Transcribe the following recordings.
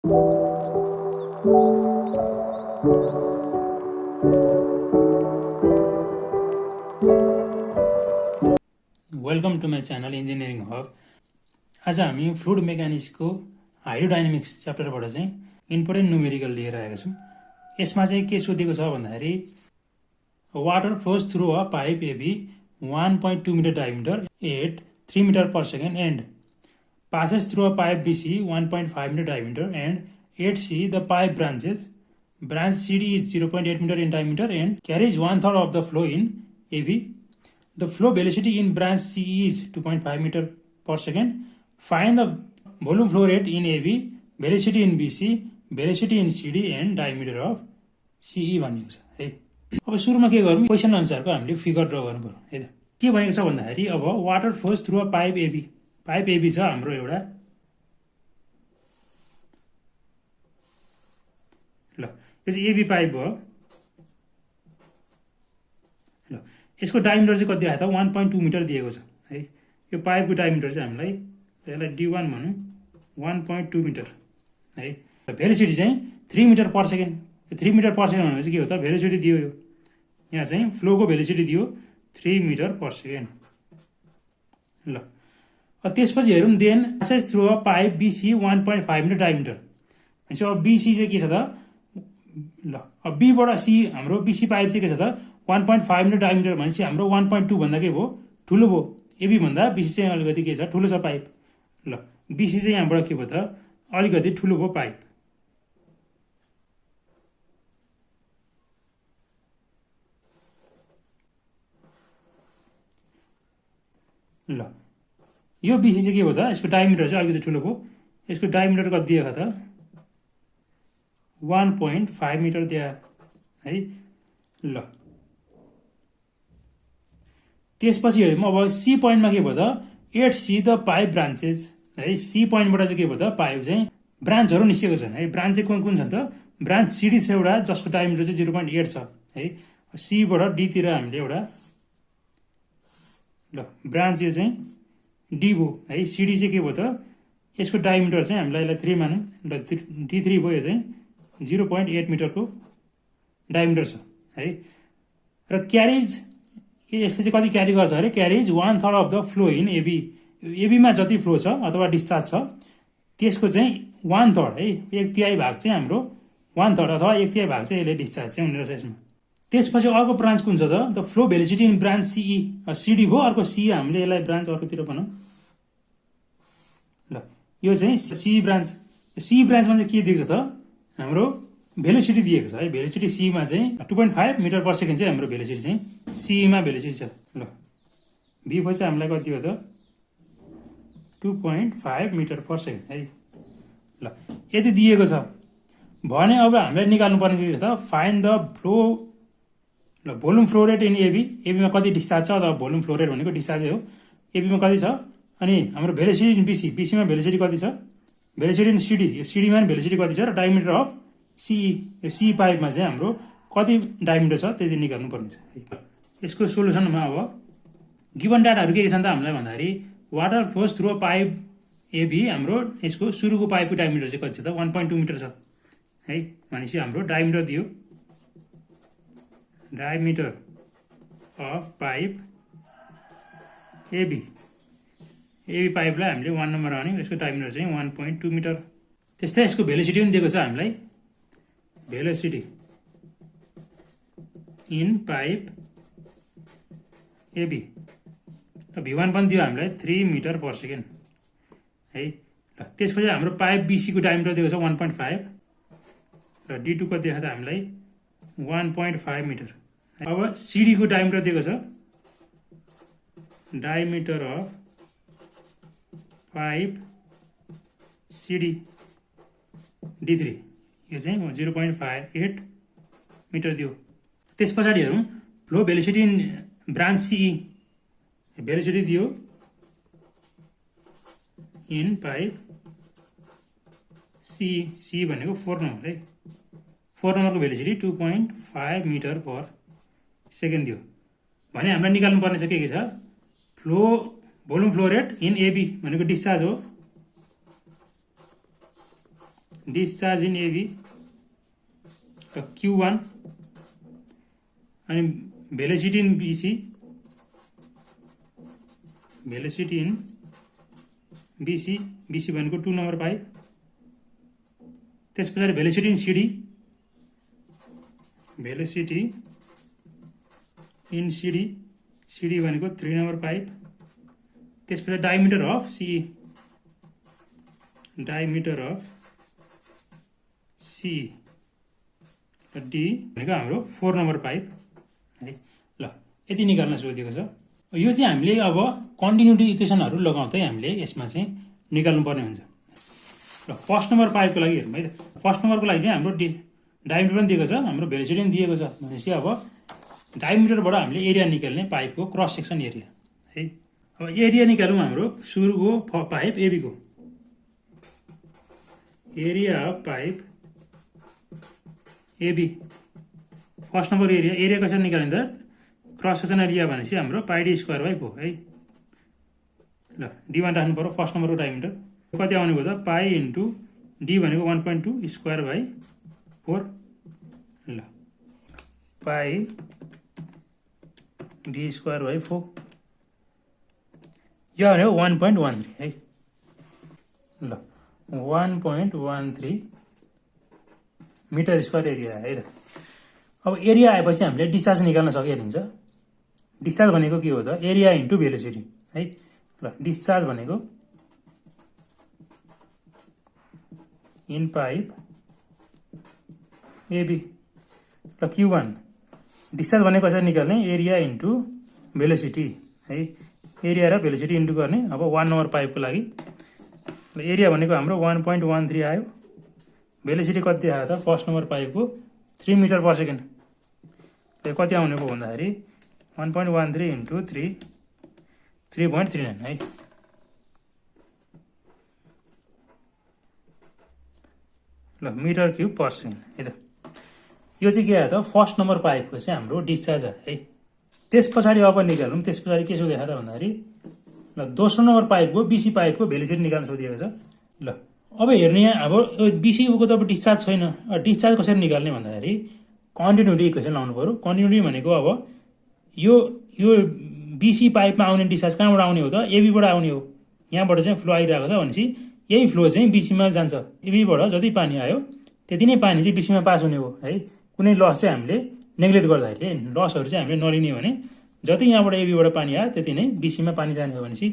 Welcome to my channel engineering hub. आज हामी fluid मेकानिक्सको हाइड्रोडाइनामिक्स च्याप्टरबाट चाहिँ इम्पोर्टेन्ट न्युमेरिकल लिएर आएका छौँ। यसमा चाहिँ के सोधेको छ भन्दाखेरि water flows through a pipe AB 1.2 metre diameter at 3 metre per second and passes through a pipe BC 1.5 meter diameter and 8C the pipe branches. Branch CD is 0.8 meter in diameter and carries 1/3 of the flow in AB. The flow velocity in branch CE is 2.5 meter per second. Find the volume flow rate in AB, velocity in BC, velocity in CD and diameter of CE भनिएको छ है। अब सुरुमा के गर्नु, question अनुसारको हामीले figure draw गर्नु पर्यो है त। के भनेको छ भन्दाखेरि अब water flows through a pipe AB, pipe AB छ हाम्रो एउटा, ल यो चाहिँ एबी पाइप भयो। ल यसको डायमिटर चाहिँ कति आयो त 1.2 मिटर दिएको छ है। यो पाइपको डायमिटर चाहिँ हामीलाई यसलाई D1 भनौँ 1.2 मिटर है। भेलोसिटी चाहिँ 3 metre per second. 3 metre per second भनेपछि के हो त, भेलोसिटी दियो, यो यहाँ चाहिँ फ्लोको भेलोसिटी दियो 3 मिटर पर सेकेन्ड। ल त्यसपछि हेरौँ, then passes through a pipe BC 1.5 metre diameter भनेपछि अब BC चाहिँ के छ त, ल अब बीबाट सी हाम्रो BC पाइप चाहिँ के छ त 1.5 मिटर डायमिटर भनेपछि हाम्रो 1.2 भन्दा के भयो, ठुलो भयो। एबी भन्दा BC चाहिँ अलिकति के छ, ठुलो छ पाइप। ल BC चाहिँ यहाँबाट के भयो त, अलिकति ठुलो भयो पाइप। ल यो BC चाहिँ के भयो त, यसको डायमिटर चाहिँ अलिकति ठुलो भयो। यसको डायमिटर कति दिएको त 1.5 मिटर दियो है। ल त्यसपछि हेरौँ अब सी पोइन्टमा के भयो त 8C द पाइप ब्रान्चेस है। सी पोइन्टबाट चाहिँ के भयो त, पाइप चाहिँ ब्रान्चहरू निस्केको छन् है। ब्रान्च चाहिँ कुन कुन छन् त, ब्रान्च सिडी छ एउटा जसको डायमिटर चाहिँ 0.8 छ है। सीबाट डीतिर हामीले एउटा, ल ब्रान्च यो चाहिँ डी भयो है। सिडी चाहिँ के भयो त, यसको डायमिटर चाहिँ हामीलाई यसलाई 3 मानौँ, ल D3 भयो। यो चाहिँ 0.8 मिटरको डायमिटर छ है। र क्यारेज यसले चाहिँ कति क्यारी गर्छ अरे, carries 1/3 of the flow in AB. एबीमा जति फ्लो छ अथवा डिस्चार्ज छ त्यसको चाहिँ 1/3 है, 1/3 भाग चाहिँ हाम्रो 1/3 अथवा 1/3 भाग चाहिँ यसले डिस्चार्ज चाहिँ हुने रहेछ यसमा। त्यसपछि अर्को ब्रान्च कुन छ त, the flow velocity in branch CE, CD भयो अर्को सी, हामीले यसलाई ब्रान्च अर्कोतिर बनाऊँ। ल यो चाहिँ सी ब्रान्च। सी ब्रान्चमा चाहिँ के दिएको छ त, हाम्रो भेलोसिटी दिएको छ है। भेलोसिटी सीमा चाहिँ 2.5 मिटर पर सेकेन्ड चाहिँ हाम्रो भेलोसिटी चाहिँ सीमा भेलोसिटी छ। ल बी चाहिँ हामीलाई कति हो त 2.5 मिटर पर सेकेन्ड है। ल यति दिएको छ भने अब हामीलाई निकाल्नु पर्ने के छ त, फाइन्ड द फ्लो, ल volume flow rate in AB. एबीमा कति डिस्चार्ज छ, अथवा भोल्युम फ्लो रेट भनेको डिस्चार्जै हो। एबीमा कति छ, अनि हाम्रो भेलोसिटी इन बीसी, बीसीमा भेलोसिटी कति छ, भेलोसिटी इन सिडी, यो सिडीमा भेलोसिटी कति छ, र डायमिटर अफ सिई, यो सी पाइपमा चाहिँ हाम्रो कति डायमिटर छ त्यति निकाल्नु पर्ने छ है। यसको सोल्युसनमा अब गिभन डाटाहरू के छन् त हामीलाई भन्दाखेरि, water flows through a pipe AB, हाम्रो यसको सुरुको पाइपको डायमिटर चाहिँ कति छ त 1.2 मिटर छ है। भनेपछि हाम्रो डायमिटर दियो, diameter of pipe AB, AB पाइपलाई हामीले 1 नम्बर हान्यौँ, यसको डायमिटर चाहिँ 1.2 मिटर। त्यस्तै यसको भेलोसिटी पनि दिएको छ हामीलाई, भेलोसिटी इन पाइप एबी, र V1 पनि दियो हामीलाई 3 मिटर पर सेकेन्ड है। ल त्यसपछि हाम्रो पाइप बीसीको डायमिटर दिएको छ 1.5 र D2 को दिएको छ हामीलाई 1.5 मिटर। अब सिडीको डायमिटर दिएको छ, diameter of pipe CD D3 यो चाहिँ 0.58 मिटर दियो। त्यस पछाडि हेरौँ flow velocity in branch CE, velocity दियो इन पाइप सी, सी भनेको 4 नम्बर है। 4 नम्बरको भेलोसिटी 2.5 मिटर पर सेकेन्ड दियो भने हामीलाई निकाल्नु पर्ने चाहिँ के छ, flow volume flow rate in AB भनेको डिस्चार्ज हो, डिस्चार्ज इन एबी Q1 अनि भेलोसिटी इन BC BC भनेको 2 नम्बर पाइप त्यसपछि भेलोसिटी इन CD भनेको 3 नम्बर पाइप त्यसपछि डायमिटर अफ C D भनेको हाम्रो 4 नम्बर पाइप है। ल यति निकाल्न सोधिएको छ। यो चाहिँ हामीले अब कन्टिन्युटी इक्वेसनहरु लगाउँदै हामीले यसमा चाहिँ निकाल्नु पर्ने हुन्छ। ल फर्स्ट नम्बर पाइपको लागि हेरौँ है त। फर्स्ट नम्बरको लागि चाहिँ हाम्रो डायमिटर पनि दिएको छ, हाम्रो भेलोसिटी पनि दिएको छ भनेपछि अब डायमिटरबाट हामीले एरिया निकाल्ने पाइपको क्रस सेक्सन एरिया है। अब एरिया निकालौँ हाम्रो सुरुको पाइप एबी को area of pipe AB first number area कसरी निकालिन्छ क्रस सेक्सन एरिया भनेपछि हाम्रो पाइ डी स्क्वायर बाइ 4 है। ल D1 राख्नु पर्यो फर्स्ट नम्बरको डायमिटर कति आउने भयो त पाइ इन्टु D भनेको 1.2 स्क्वायर बाइ 4 ल पाइ D स्क्वायर बाइ 4 यो भनेको 1.13 है। ल 1.13 मिटर स्क्वायर एरिया है त। अब एरिया आएपछि हामीले डिस्चार्ज निकाल्न सकिहालिन्छ। डिस्चार्ज भनेको के हो त एरिया इन्टु भेलोसिटी है। ल डिस्चार्ज भनेको इन पाइप एबी ल Q1 डिस्चार्ज भनेको कसरी निकाल्ने एरिया इन्टु भेलोसिटी है। एरिया र भेलोसिटी इन्टु गर्ने। अब 1 नम्बर पाइपको लागि एरिया भनेको हाम्रो 1.13 आयो, भेलोसिटी कति आयो त फर्स्ट नम्बर पाइपको 3 मिटर पर सेकेन्ड कति आउने भयो भन्दाखेरि 1.13 इन्टु 3.39 है। ल मिटर क्युब पर सेकेन्ड है त। यो चाहिँ के आयो त फर्स्ट नम्बर पाइपको चाहिँ हाम्रो डिस्चार्ज है। त्यस पछाडि अब निकालौँ। त्यस पछाडि के सोधेको त भन्दाखेरि ल दोस्रो नम्बर पाइपको BC पाइपको भेलोसिटी निकाल्न सोधिएको छ। ल अब हेर्ने यहाँ अब BC को त अब डिस्चार्ज छैन। डिस्चार्ज कसरी निकाल्ने भन्दाखेरि कन्टिन्युटी इक्वेसन लाउनु पर्यो। कन्टिन्युटी भनेको अब यो BC पाइपमा आउने डिस्चार्ज कहाँबाट आउने हो त एबी बाट आउने हो। यहाँबाट चाहिँ फ्लो आइरहेको छ भनेपछि यही फ्लो चाहिँ BC मा जान्छ। एबी बाट जति पानी आयो त्यति नै पानी चाहिँ BC मा पास हुने हो है। कुनै लस चाहिँ हामीले नेग्लेक्ट गर्दाखेरि लसहरु चाहिँ हामीले नलिने भने जति यहाँबाट एबी बाट पानी आयो त्यति नै BC मा पानी जाने हो भनेपछि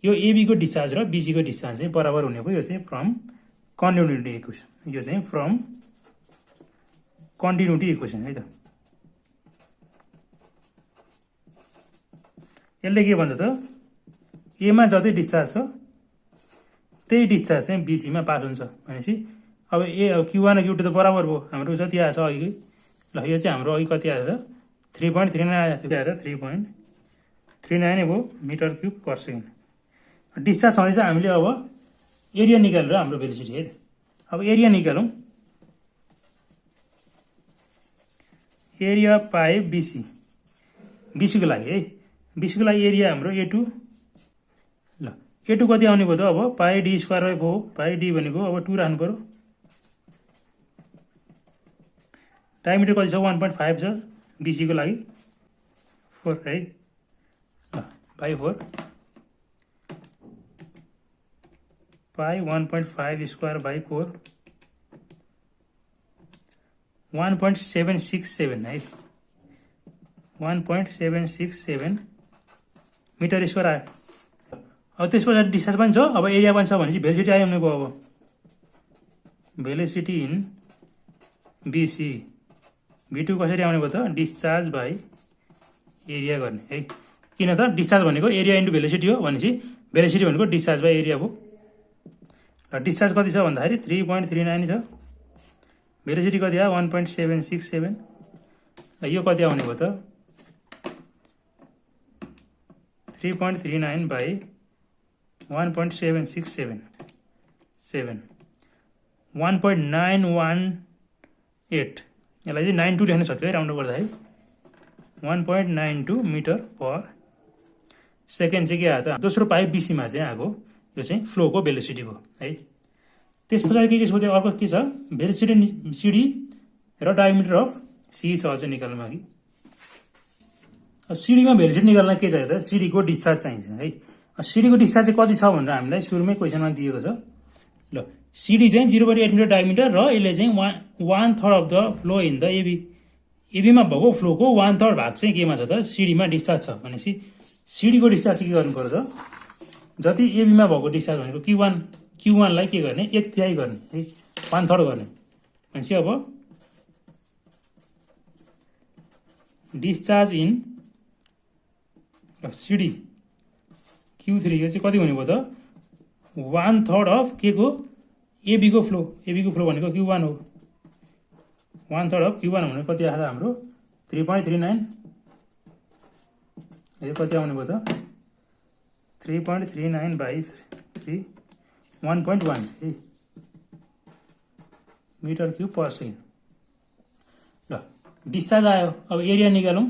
यो एबी को डिस्चार्ज र BC को डिस्चार्ज चाहिँ बराबर हुने हो। यो चाहिँ फ्रम कन्टिन्युटी इक्वेसन। यो चाहिँ फ्रम कन्टिन्युटी इक्वेसन है त। यसले के भन्छ त ए मा जति डिस्चार्ज छ त्यही डिस्चार्ज चाहिँ BC मा पास हुन्छ भनेपछि अब Q1 र Q2 त बराबर भयो। हाम्रो जति आएछ अघि ल यो चाहिँ हाम्रो अघि कति आएछ 3.39 आयो। त्यो आएर 3.39 नै भयो metre cube per second. Discharge छँदैछ हामीले अब एरिया निकालेर हाम्रो भेलोसिटी है। अब एरिया निकालौँ। एरिया पाइप BC को लागि है। BC को लागि एरिया हाम्रो A2 ल A2 कति आउने भयो त अब पाइ D स्क्वायर बाइ 4 पाइ D भनेको अब 2 राख्नु पर्यो। डायमिटर कति छ 1.5 छ BC को लागि 4 है। ल बाइ 4 पाइ 1.5 स्क्वायर बाइ 4 1.767 है। 1.767 मिटर स्क्वायर आयो। अब त्यसपछि डिस्चार्ज पनि छ अब एरिया पनि छ भनेपछि भेलोसिटी आयो भने भयो। अब भेलोसिटी इन BC V2 कसरी आउने भयो त डिस्चार्ज बाइ एरिया गर्ने है। किन त डिस्चार्ज भनेको एरिया इन्टु भेलोसिटी हो भनेपछि भेलोसिटी भनेको डिस्चार्ज बाइ एरिया भयो। र डिस्चार्ज कति छ भन्दाखेरि 3.39 छ। भेलोसिटी कति आयो 1.767 ल यो कति आउने भयो त 3.39 बाइ 1.767 1.918 यसलाई चाहिँ 92 लेख्न सक्यो है राउन्ड अफ गर्दाखेरि 1.92 मिटर पर सेकेन्ड चाहिँ के आयो त दोस्रो पाइप BC मा चाहिँ आएको यो चाहिँ फ्लोको भेलोसिटी भयो है। त्यस पछाडि के सोध्यो अर्को के छ भेलोसिटी सिडी र डायमिटर अफ सी छ अझ निकाल्नुमा कि सिडीमा भेलोसिटी निकाल्न के चाहियो त सिडीको डिस्चार्ज चाहिन्छ है सिडीको डिस्चार्ज चाहिँ कति छ भनेर हामीलाई सुरुमै क्वेसनमा दिएको छ ल सिडी चाहिँ 0.8 मिटर डायमिटर र यसले चाहिँ 1/3 of the flow in the AB एबीमा भएको फ्लोको 1/3 भाग चाहिँ केमा छ त सिडीमा डिस्चार्ज छ भनेपछि सिडीको डिस्चार्ज के गर्नु पर्छ जति एबीमा भएको डिस्चार्ज भनेको Q1 लाई के गर्ने 1/3 गर्ने है 1/3 गर्ने भनेपछि अब डिस्चार्ज इन सिडी Q3 यो चाहिँ कति हुने भयो त 1/3 अफ के को एबी को फ्लो भनेको Q1 हो 1/3 अफ Q1 भनेको कति आयो त हाम्रो 3.39 यो कति आउने भयो त 3.39 by 3 1.1 है मिटर क्यूब पर सेकेन्ड ल डिस्चार्ज आयो अब एरिया निकालौं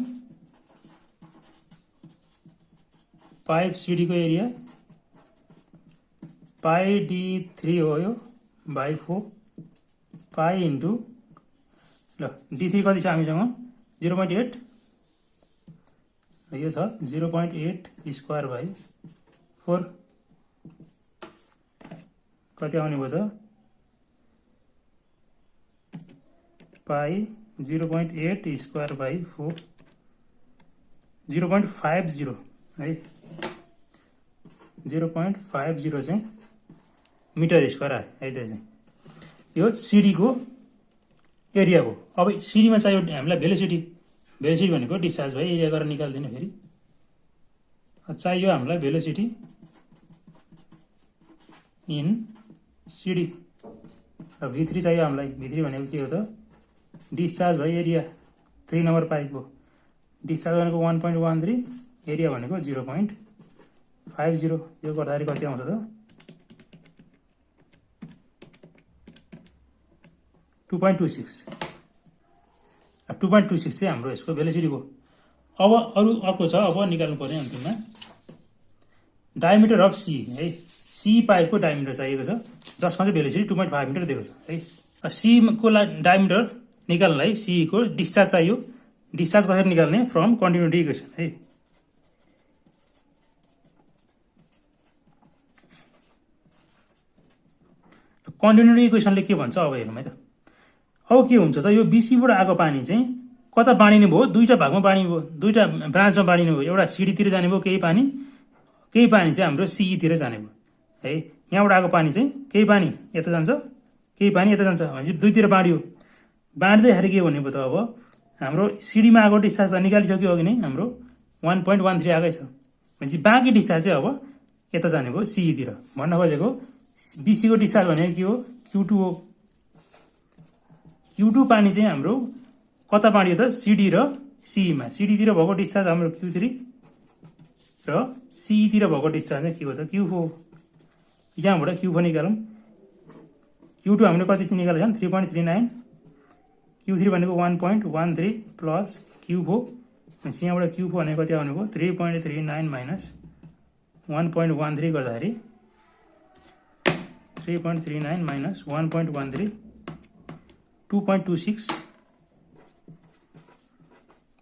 पाइप सिडी को एरिया पाई d3 हो यो by 4 पाई इन्टु ल d3 कति छ हामीसँग 0.8 यो छ 0.8 स्क्वायर बाई 4 कति आउने भयो त पाई 0.8 स्क्वायर बाई 4 0.50 है 0.50 चाहिँ मिटर स्क्वायर आयो है त्यो चाहिँ यो सिडी को एरिया हो अब सिडीमा चाहियो हामीलाई भेलोसिटी भनेको डिस्चार्ज भयो एरिया गरेर निकाल्दिनु फेरि चाहियो हामीलाई भेलोसिटी इन सिडी र v3 चाहियो हामीलाई v3 भनेको के हो त डिस्चार्ज भयो एरिया 3 नम्बर पाइपको डिस्चार्ज भनेको 1.13 एरिया भनेको 0.50 यो गर्दाखेरि कति आउँछ त 2.26 चाहिँ हाम्रो यसको भेलोसिटी हो अब अर्को छ अब निकाल्नु पर्ने अन्तिममा डायमिटर अफ सी है सी पाइपको डायमिटर चाहिएको छ जसमा चाहिँ भेलोसिटी 2.5 मिटर दिएको छ है सी को डायमिटर निकाल्नलाई सी को डिस्चार्ज चाहियो डिस्चार्ज कसरी निकाल्ने फ्रम कन्टिन्युटी इक्वेसन है कन्टिन्युटी इक्वेसनले के भन्छ अब हेरौँ है त अब के हुन्छ त यो बीसीबाट आएको पानी चाहिँ कता बाँडिने भयो दुईटा भागमा बाँडिने भयो दुईटा ब्रान्चमा बाँडिने भयो एउटा सिडीतिर जाने भयो केही पानी चाहिँ हाम्रो सीईतिर जाने भयो है यहाँबाट आएको पानी चाहिँ केही पानी यता जान्छ केही पानी यता जान्छ भनेपछि दुईतिर बाँडियो बाँड्दैखेरि के भन्ने भयो त अब हाम्रो सिडीमा आएको डिस्चार्ज त निकालिसक्यो अघि नै हाम्रो 1.13 आएकै छ भनेपछि बाँकी डिस्चार्ज चाहिँ अब यता जाने भयो सीईतिर भन्न खोजेको बीसी को डिस्चार्ज भनेको के हो Q2 हो Q2 पानी चाहिँ हाम्रो कता बाँडियो त सिडी र सीईमा सिडीतिर भएको डिस्चार्ज हाम्रो Q3 र सीईतिर भएको डिस्चार्ज चाहिँ के हो त Q4 यहाँबाट Q4 निकालौँ Q2 हामीले कति चाहिँ निकालेको छ 3.39 Q3 भनेको 1.13 प्लस Q4 भनेपछि यहाँबाट Q4 भनेको कति आउने भयो 3.39 माइनस 1.13 गर्दाखेरि 3.39 minus 1.13 2.26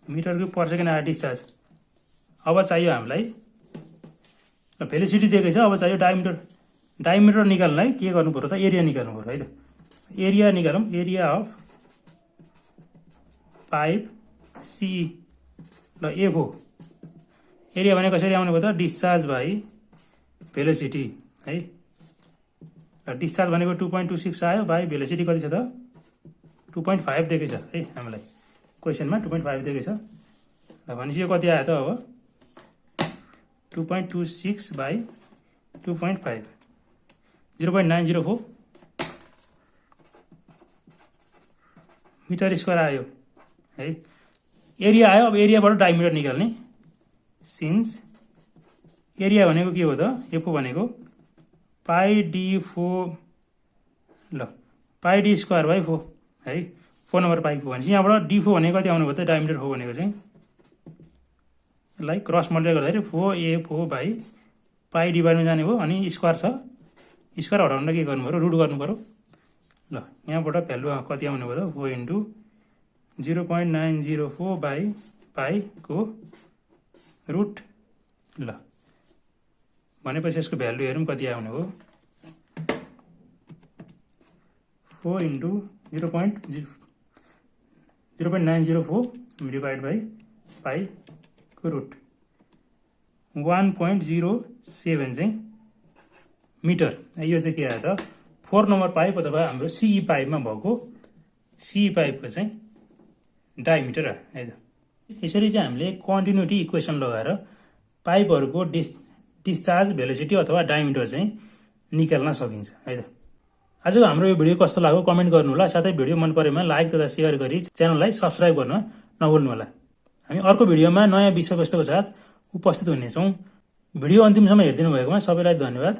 metre cube per second आयो डिस्चार्ज अब चाहियो हामीलाई भेलोसिटी दिएकै छ अब चाहियो डायमिटर निकाल्नलाई के गर्नु पर्यो त एरिया निकाल्नु पर्यो है त एरिया निकालौँ एरिया अफ पाइप सी ल एफ हो एरिया भने कसरी आउने भयो त डिस्चार्ज बाई भेलोसिटी है र डिस्चार्ज भनेको 2.26 आयो बाई भेलोसिटी कति छ त 2.5 दिएकै छ है हामीलाई क्वेसनमा 2.5 दिएकै छ ल भनेपछि यो कति आयो त अब 2.26 बाई 2.5 0.904 मिटर स्क्वायर आयो है एरिया आयो अब एरियाबाट डायमिटर निकाल्ने सिन्स एरिया भनेको के हो त एफओ भनेको पाई d4 ल पाई d स्क्वायर बाई 4 है 4 नम्बर पाइपको भनेपछि यहाँबाट d4 भनेको कति आउनु भयो त डायमिटर हो भनेको चाहिँ यसलाई क्रस मल्टिप्लाई गर्दाखेरि 4a4 बाई पाई डिभाइडमा जाने भयो अनि स्क्वायर छ स्क्वायर हटाउन के गर्नु पर्यो रुट गर्नु पर्यो ल यहाँबाट भ्यालु कति आउने भयो 4 इन्टु 0.904 बाई पाईको रुट ल भनेपछि यसको भ्यालु हेरौँ कति आउने हो 4 इन्टु 0.904 डिभाइड बाई पाईको रुट 1.07 चाहिँ मिटर यो चाहिँ के आयो त 4 नम्बर पाइप अथवा हाम्रो सिई पाइपमा भएको सिई पाइपको चाहिँ डायमिटर है त यसरी चाहिँ हामीले कन्टिन्युटी इक्वेसन लगाएर पाइपहरूको डिस्चार्ज भेलोसिटी अथवा डायमिटर चाहिँ निकाल्न सकिन्छ है त आजको हाम्रो यो भिडियो कस्तो लाग्यो कमेन्ट गर्नु होला साथै भिडियो मन परेमा लाइक तथा शेयर गरी च्यानललाई सब्स्क्राइब गर्न नभुल्नु होला हामी अर्को भिडियोमा नयाँ विषयवस्तुको साथ उपस्थित हुनेछौँ भिडियो अन्तिमसम्म हेरिदिनु भएकोमा सबैलाई धन्यवाद